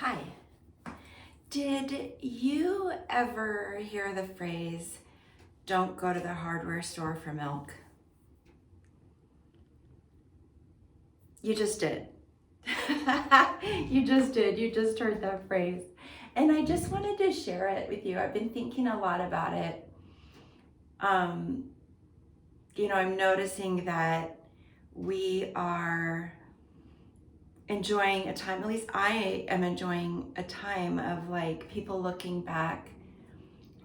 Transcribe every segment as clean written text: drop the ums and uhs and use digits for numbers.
Hi. Did you ever hear the phrase, don't go to the hardware store for milk? You just did. You just did. You just heard that phrase. And I just wanted to share it with you. I've been thinking a lot about it. I'm noticing that we are enjoying a time, at least I am enjoying a time of like people looking back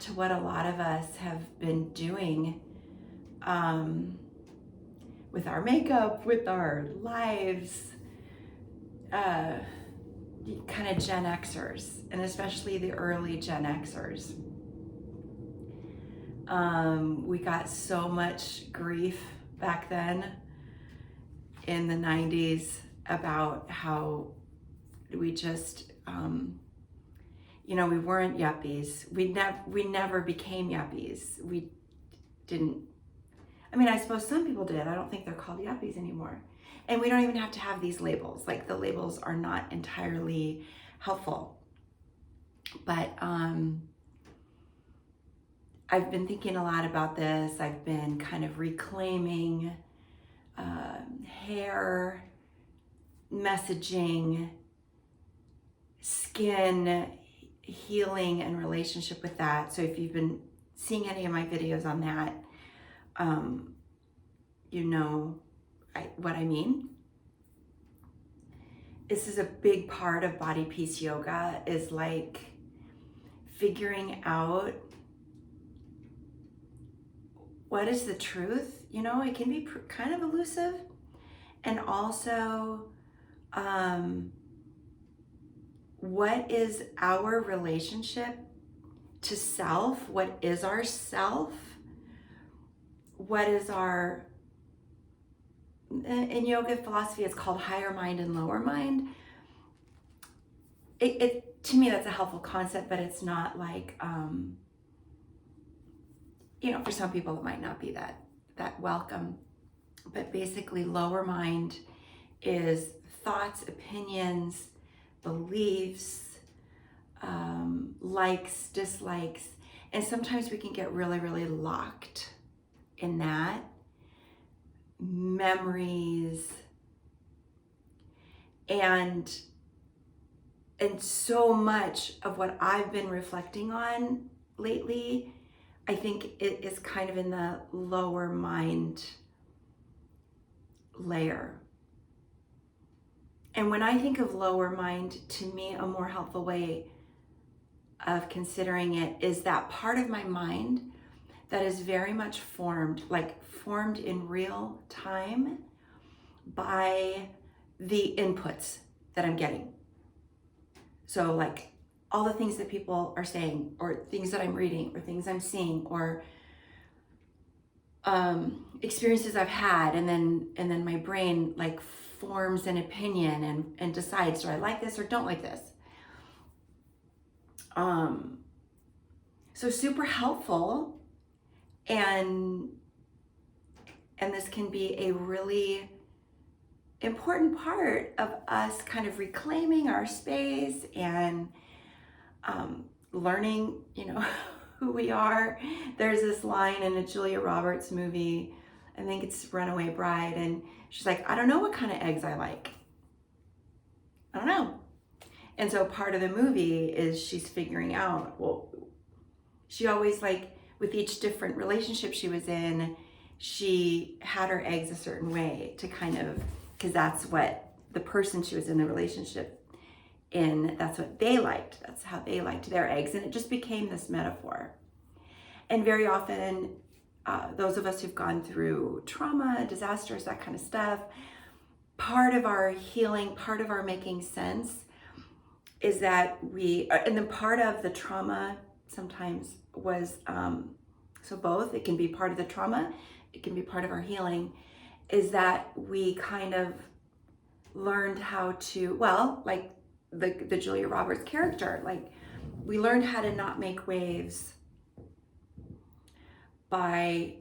to what a lot of us have been doing with our makeup, with our lives, kind of Gen Xers, and especially the early Gen Xers. We got so much grief back then in the 90s about how we just, we weren't yuppies. We never became yuppies. We didn't. I suppose some people did. I don't think they're called yuppies anymore. And we don't even have to have these labels. Like, the labels are not entirely helpful. But I've been thinking a lot about this. I've been kind of reclaiming hair, messaging, skin healing and relationship with that. So if you've been seeing any of my videos on that, you know what I mean. This is a big part of body peace yoga, is like figuring out what is the truth. It can be kind of elusive, and also what is our relationship to self? What is our self? What is our, in yoga philosophy, it's called higher mind and lower mind. It to me, that's a helpful concept, but it's not like, for some people it might not be that welcome. But basically, lower mind is thoughts, opinions, beliefs, likes, dislikes, and sometimes we can get really, really locked in that. Memories, and so much of what I've been reflecting on lately, I think it is kind of in the lower mind layer. And when I think of lower mind, to me, a more helpful way of considering it is that part of my mind that is very much formed in real time by the inputs that I'm getting. So like all the things that people are saying, or things that I'm reading, or things I'm seeing, or experiences I've had, and then my brain like forms an opinion and decides, do I like this or don't like this? So super helpful, and this can be a really important part of us kind of reclaiming our space and learning, who we are. There's this line in a Julia Roberts movie, I think it's Runaway Bride, and she's like, I don't know what kind of eggs I like. I don't know. And so part of the movie is she's figuring out, well, she always, like, with each different relationship she was in, she had her eggs a certain way to kind of, because that's what the person she was in the relationship in, that's what they liked. That's how they liked their eggs. And it just became this metaphor. And very often, those of us who've gone through trauma, disasters, that kind of stuff, part of our healing, part of our making sense is that and then part of the trauma sometimes was, so both, it can be part of the trauma, it can be part of our healing, is that we kind of learned how to, well, like the Julia Roberts character, like we learned how to not make waves by,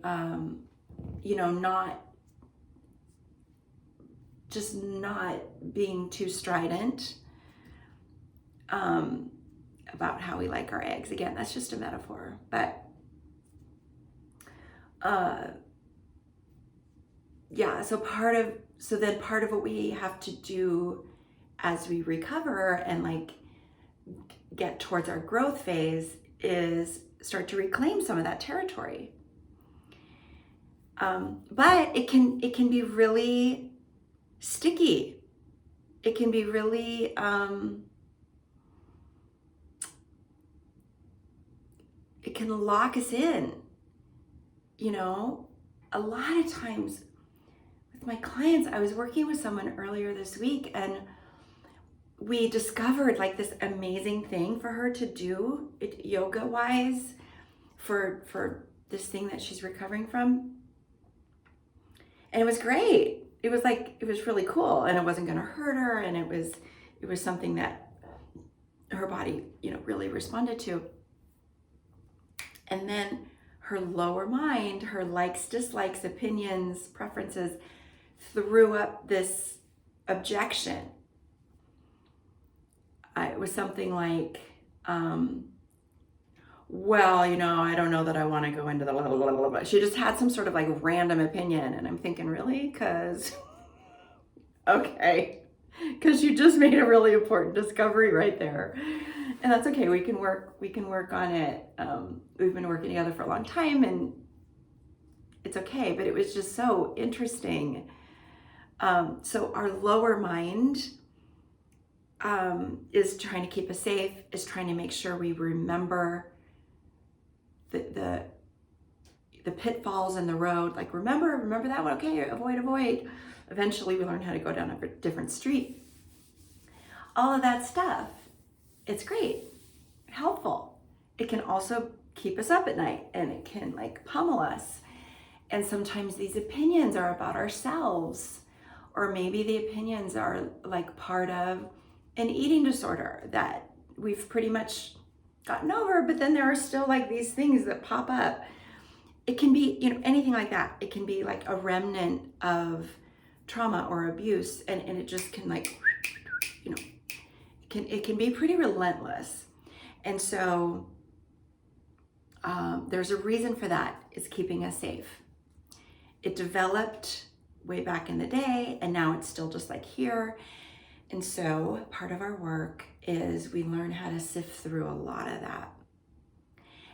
not being too strident, about how we like our eggs. Again, that's just a metaphor, but yeah, so then part of what we have to do as we recover and like get towards our growth phase is start to reclaim some of that territory. But it can be really sticky. It can be really it can lock us in. You know, a lot of times with my clients, I was working with someone earlier this week and we discovered like this amazing thing for her to do yoga wise for this thing that she's recovering from. And it was great. It was really cool, and it wasn't going to hurt her, and it was something that her body, really responded to. And then her lower mind, her likes, dislikes, opinions, preferences, threw up this objection. It was something like, well, I don't know that I want to go into the blah, blah, blah, blah, blah. She just had some sort of like random opinion. And I'm thinking, really? Okay. Because you just made a really important discovery right there. And that's okay. We can work on it. We've been working together for a long time and it's okay. But it was just so interesting. So our lower mind is trying to keep us safe, is trying to make sure we remember the pitfalls in the road. Like, remember that one? Okay, avoid. Eventually we learn how to go down a different street. All of that stuff, it's great, helpful. It can also keep us up at night and it can like pummel us. And sometimes these opinions are about ourselves, or maybe the opinions are like part of an eating disorder that we've pretty much gotten over, but then there are still like these things that pop up. It can be, anything like that. It can be like a remnant of trauma or abuse, and it just can like, it can be pretty relentless. And so there's a reason for that. It's keeping us safe. It developed way back in the day, and now it's still just like here. And so part of our work is we learn how to sift through a lot of that.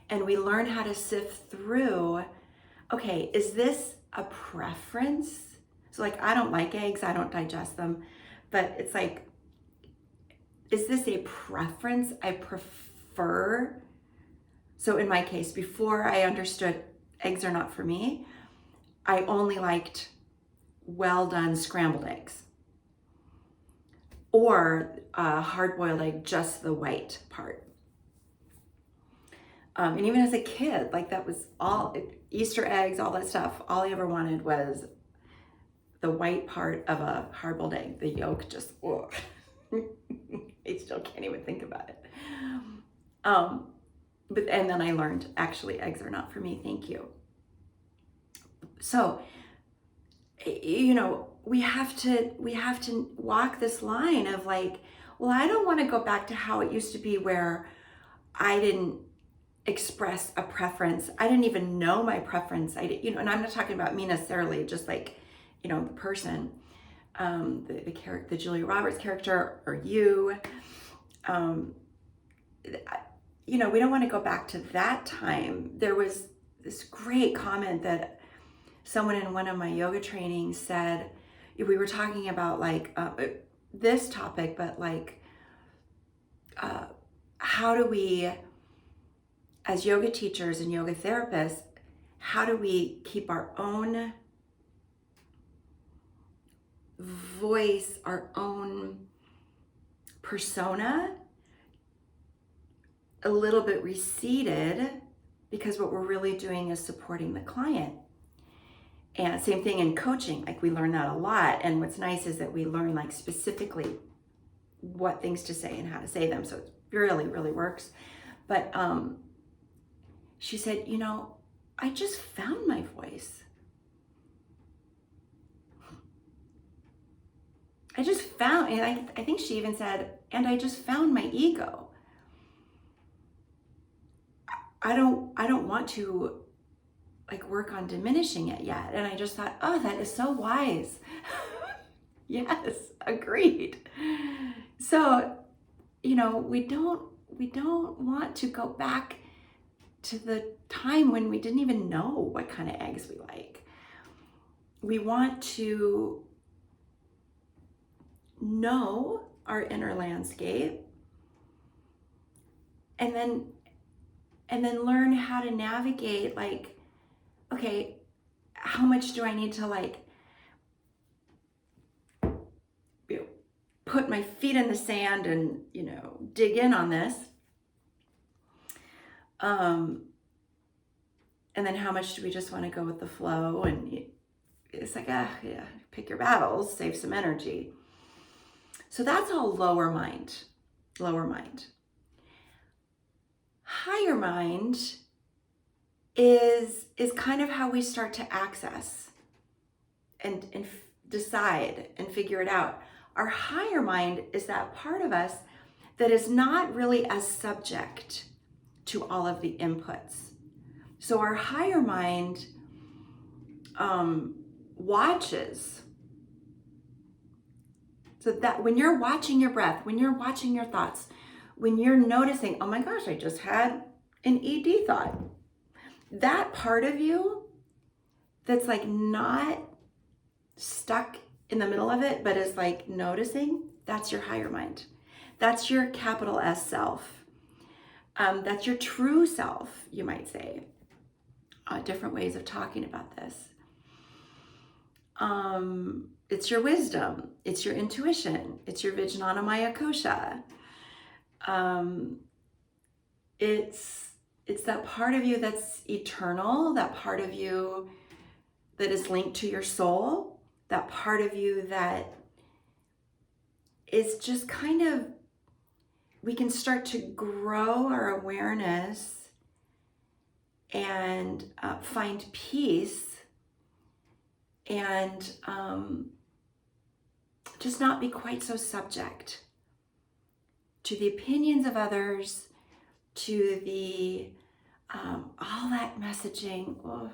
And we learn how to sift through, okay, is this a preference? So like, I don't like eggs, I don't digest them, but it's like, is this a preference I prefer? So in my case, before I understood eggs are not for me, I only liked well done scrambled eggs. Or a hard-boiled egg, just the white part. And even as a kid, like that was all, Easter eggs, all that stuff, all I ever wanted was the white part of a hard-boiled egg. The yolk just, ugh. I still can't even think about it. And then I learned, actually, eggs are not for me, thank you. So, we have to walk this line of like, well, I don't want to go back to how it used to be where I didn't express a preference. I didn't even know my preference. And I'm not talking about me necessarily, just like, the person, the Julia Roberts character, or you, we don't want to go back to that time. There was this great comment that someone in one of my yoga trainings said. We were talking about like this topic, but like how do we, as yoga teachers and yoga therapists, how do we keep our own voice, our own persona a little bit receded, because what we're really doing is supporting the client. And same thing in coaching, like we learn that a lot. And what's nice is that we learn like specifically what things to say and how to say them. So it really, really works. But she said, I just found my voice. I just found, and I think she even said, and I just found my ego. I don't want to like work on diminishing it yet. And I just thought, oh, that is so wise. Yes, agreed. So, you know, we don't want to go back to the time when we didn't even know what kind of eggs we like. We want to know our inner landscape and then learn how to navigate, like, okay, how much do I need to like put my feet in the sand and, you know, dig in on this. And then how much do we just want to go with the flow? And it's like, yeah, pick your battles, save some energy. So that's all lower mind. Higher mind is kind of how we start to access and decide and figure it out. Our higher mind is that part of us that is not really as subject to all of the inputs. So our higher mind watches. So that when you're watching your breath, when you're watching your thoughts, when you're noticing, oh my gosh, I just had an ED thought. That part of you that's like not stuck in the middle of it, but is like noticing, that's your higher mind. That's your capital S self. That's your true self, you might say. Different ways of talking about this. It's your wisdom. It's your intuition. It's your Vijnana Maya Kosha. It's that part of you that's eternal, that part of you that is linked to your soul, that part of you that is just kind of, we can start to grow our awareness and find peace and just not be quite so subject to the opinions of others, to the all that messaging. Oh.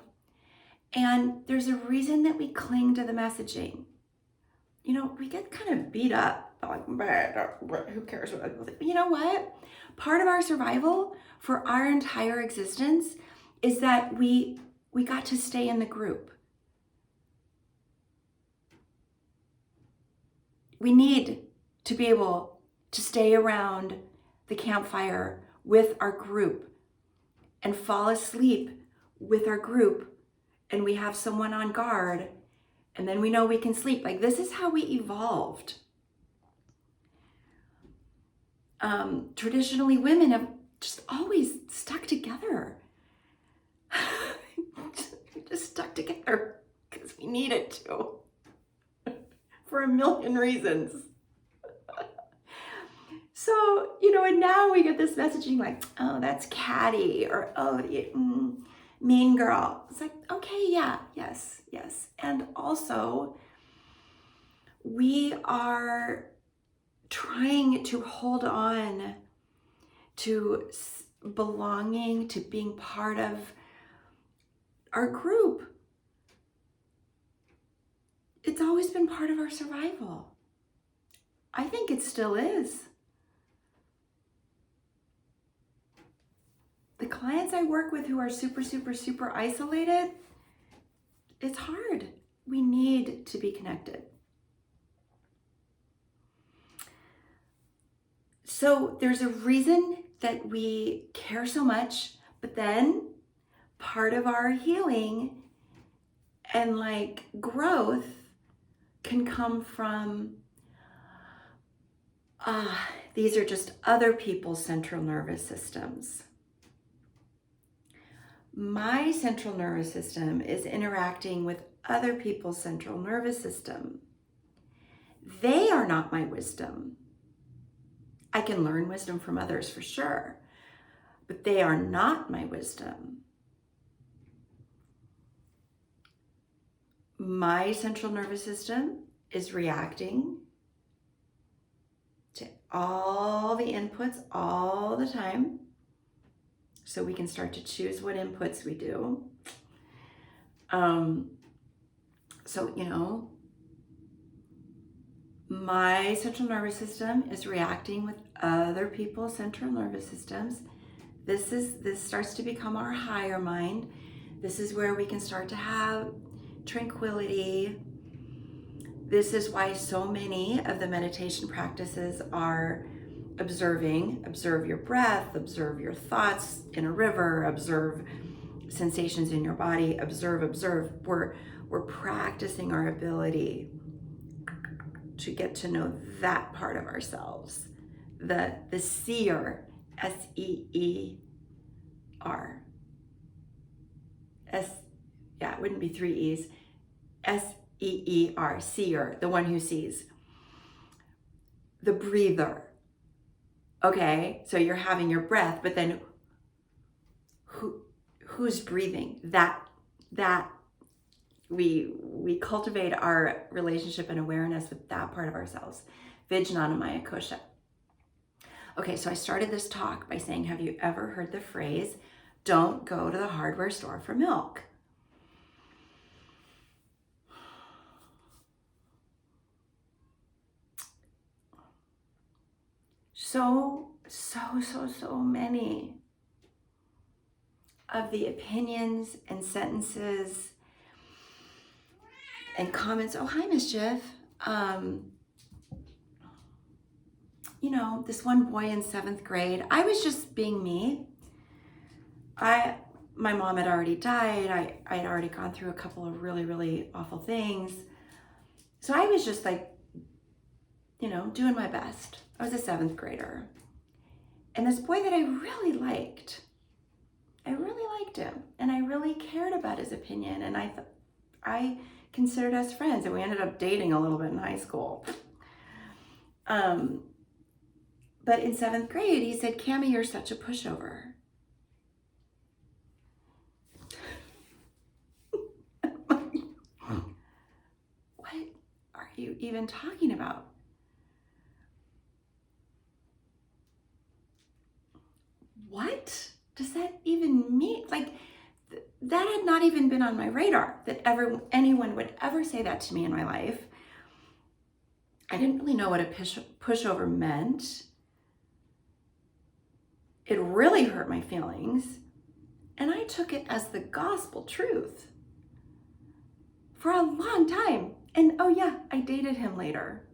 And there's a reason that we cling to the messaging. You know, we get kind of beat up. Like, who cares what people think? But you know what? Part of our survival for our entire existence is that we got to stay in the group. We need to be able to stay around the campfire with our group and fall asleep with our group, and we have someone on guard, and then we know we can sleep. Like, this is how we evolved. Traditionally, women have just always stuck together. Just stuck together because we needed to for a million reasons. So, you know, and now we get this messaging like, oh, that's catty, or oh, mean girl. It's like, okay, yeah, yes. And also, we are trying to hold on to belonging, to being part of our group. It's always been part of our survival. I think it still is. The clients I work with who are super, super, super isolated, it's hard. We need to be connected. So there's a reason that we care so much, but then part of our healing and like growth can come from, these are just other people's central nervous systems. My central nervous system is interacting with other people's central nervous system. They are not my wisdom. I can learn wisdom from others for sure, but they are not my wisdom. My central nervous system is reacting all the inputs all the time, so we can start to choose what inputs we do. So, my central nervous system is reacting with other people's central nervous systems. This starts to become our higher mind. This is where we can start to have tranquility. This is why so many of the meditation practices are observe your breath, observe your thoughts in a river, observe sensations in your body, observe. We're practicing our ability to get to know that part of ourselves. The seer, S-E-E-R. It wouldn't be 3 E's. S-E-E-R, seer, the one who sees. The breather. Okay, so you're having your breath, but then who's breathing? That we cultivate our relationship and awareness with that part of ourselves. Vijnanamaya kosha. Okay, so I started this talk by saying, have you ever heard the phrase, don't go to the hardware store for milk? So many of the opinions and sentences and comments. Oh, hi, Mischief. This one boy in 7th grade, I was just being me. My mom had already died. I had already gone through a couple of really, really awful things. So I was just like, doing my best. I was a 7th grader. And this boy that I really liked him, and I really cared about his opinion, and I considered us friends, and we ended up dating a little bit in high school. But in 7th grade, he said, Cammie, you're such a pushover. What are you even talking about? What does that even mean? Like, that had not even been on my radar, that anyone would ever say that to me in my life. I didn't really know what a pushover meant. It really hurt my feelings, and I took it as the gospel truth for a long time. And oh yeah, I dated him later.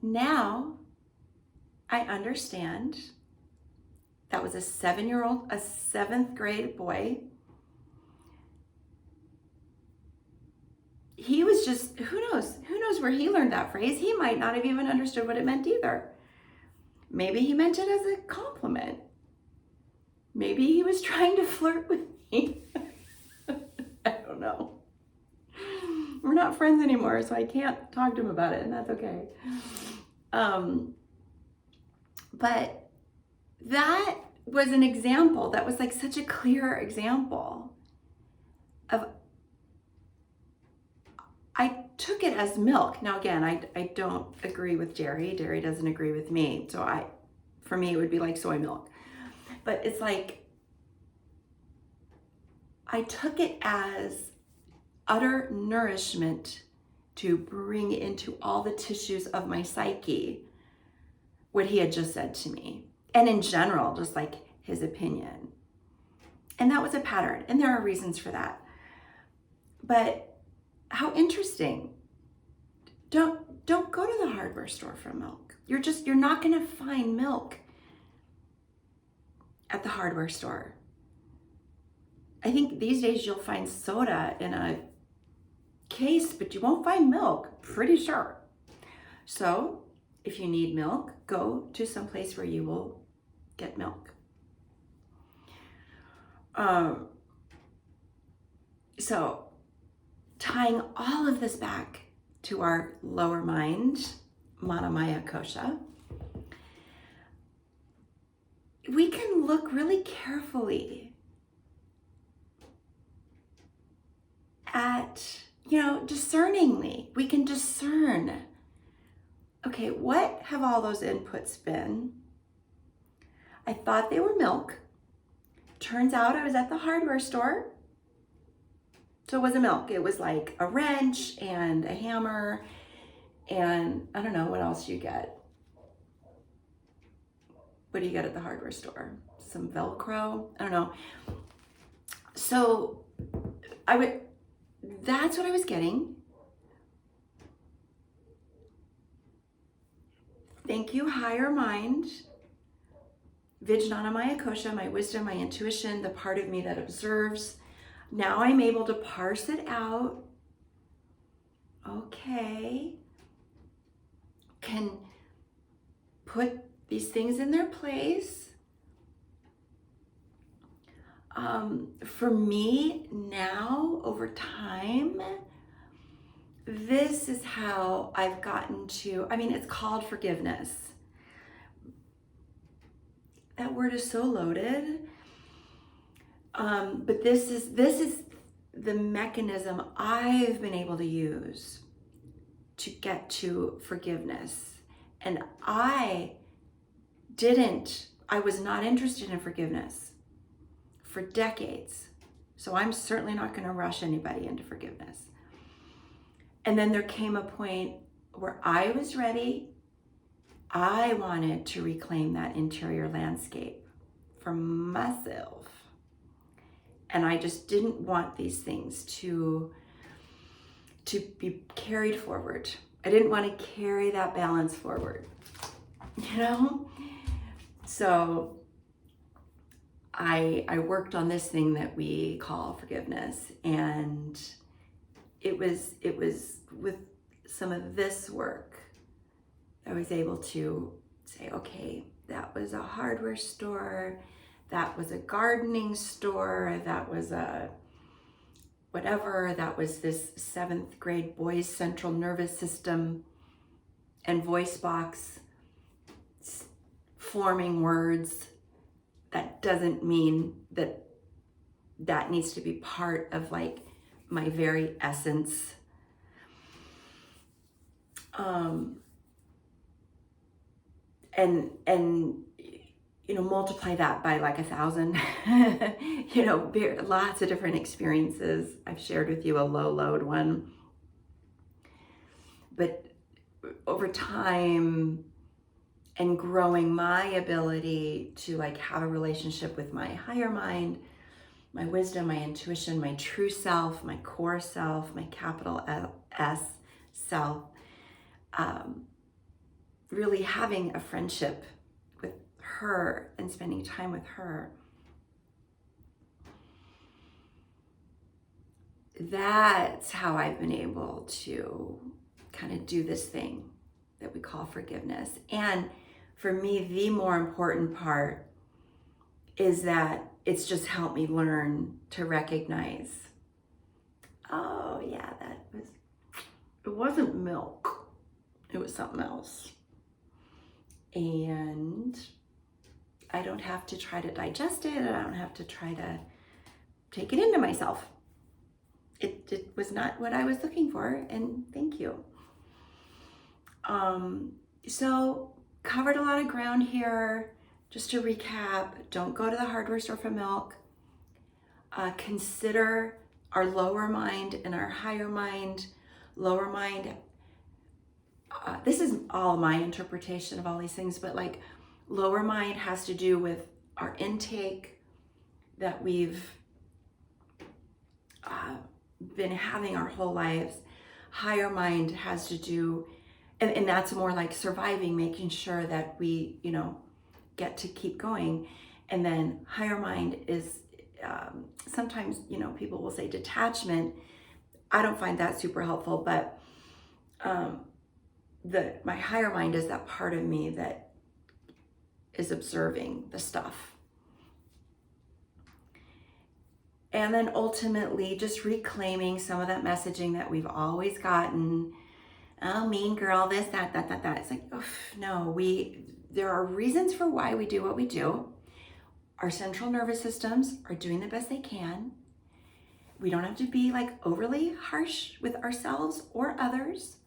Now I understand that was a 7th grade boy. He was just, who knows where he learned that phrase. He might not have even understood what it meant either. Maybe he meant it as a compliment. Maybe he was trying to flirt with me. I don't know. We're not friends anymore, so I can't talk to him about it, and that's okay. But that was an example. That was like such a clear example of, I took it as milk. Now again, I don't agree with Jerry. Jerry doesn't agree with me. So for me, it would be like soy milk. But it's like, I took it as utter nourishment to bring into all the tissues of my psyche what he had just said to me. And in general, just like his opinion. And that was a pattern. And there are reasons for that. But how interesting. Don't go to the hardware store for milk. You're not going to find milk at the hardware store. I think these days you'll find soda in a case, but you won't find milk, pretty sure. So if you need milk, go to some place where you will get milk. So tying all of this back to our lower mind, Manamaya Kosha, we can look really carefully at, discerningly. We can discern. Okay, what have all those inputs been? I thought they were milk. Turns out I was at the hardware store. So it wasn't milk. It was like a wrench and a hammer and I don't know what else you get. What do you get at the hardware store? Some Velcro? I don't know. So that's what I was getting. Thank you, higher mind. Vijnana Maya Kosha, my wisdom, my intuition, the part of me that observes. Now I'm able to parse it out. Okay. Can put these things in their place. For me now, over time, this is how I've gotten to, it's called forgiveness. That word is so loaded. But this is the mechanism I've been able to use to get to forgiveness. And I was not interested in forgiveness for decades. So I'm certainly not going to rush anybody into forgiveness. And then there came a point where I was ready. I wanted to reclaim that interior landscape for myself. And I just didn't want these things to be carried forward. I didn't want to carry that balance forward, So I worked on this thing that we call forgiveness, and it was with some of this work I was able to say, okay, that was a hardware store, that was a gardening store, that was a whatever, that was this 7th grade boys' central nervous system and voice box forming words. That doesn't mean that needs to be part of like my very essence. And multiply that by like 1,000, lots of different experiences. I've shared with you a low load one. But over time and growing my ability to like have a relationship with my higher mind, my wisdom, my intuition, my true self, my core self, my capital S self, really having a friendship with her and spending time with her. That's how I've been able to kind of do this thing that we call forgiveness. And for me, the more important part is that it's just helped me learn to recognize, oh yeah, it wasn't milk, it was something else. And I don't have to try to digest it, I don't have to try to take it into myself. It was not what I was looking for, and thank you. So covered a lot of ground here. Just to recap, don't go to the hardware store for milk. Consider our lower mind and our higher mind. Lower mind, this is all my interpretation of all these things, but like lower mind has to do with our intake that we've been having our whole lives. Higher mind has to do, and that's more like surviving, making sure that we, get to keep going. And then higher mind is sometimes, people will say detachment. I don't find that super helpful, but my higher mind is that part of me that is observing the stuff. And then ultimately just reclaiming some of that messaging that we've always gotten. Oh, mean girl, this, that. It's like, no, there are reasons for why we do what we do. Our central nervous systems are doing the best they can. We don't have to be like overly harsh with ourselves or others.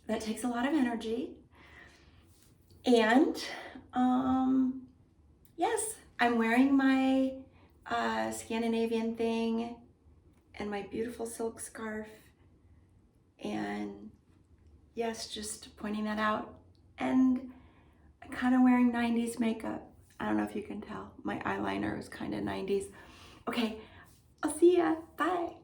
That takes a lot of energy. And yes, I'm wearing my Scandinavian thing and my beautiful silk scarf. And yes, just pointing that out. And I'm kind of wearing 90s makeup. I don't know if you can tell. My eyeliner is kind of 90s. Okay, I'll see ya. Bye.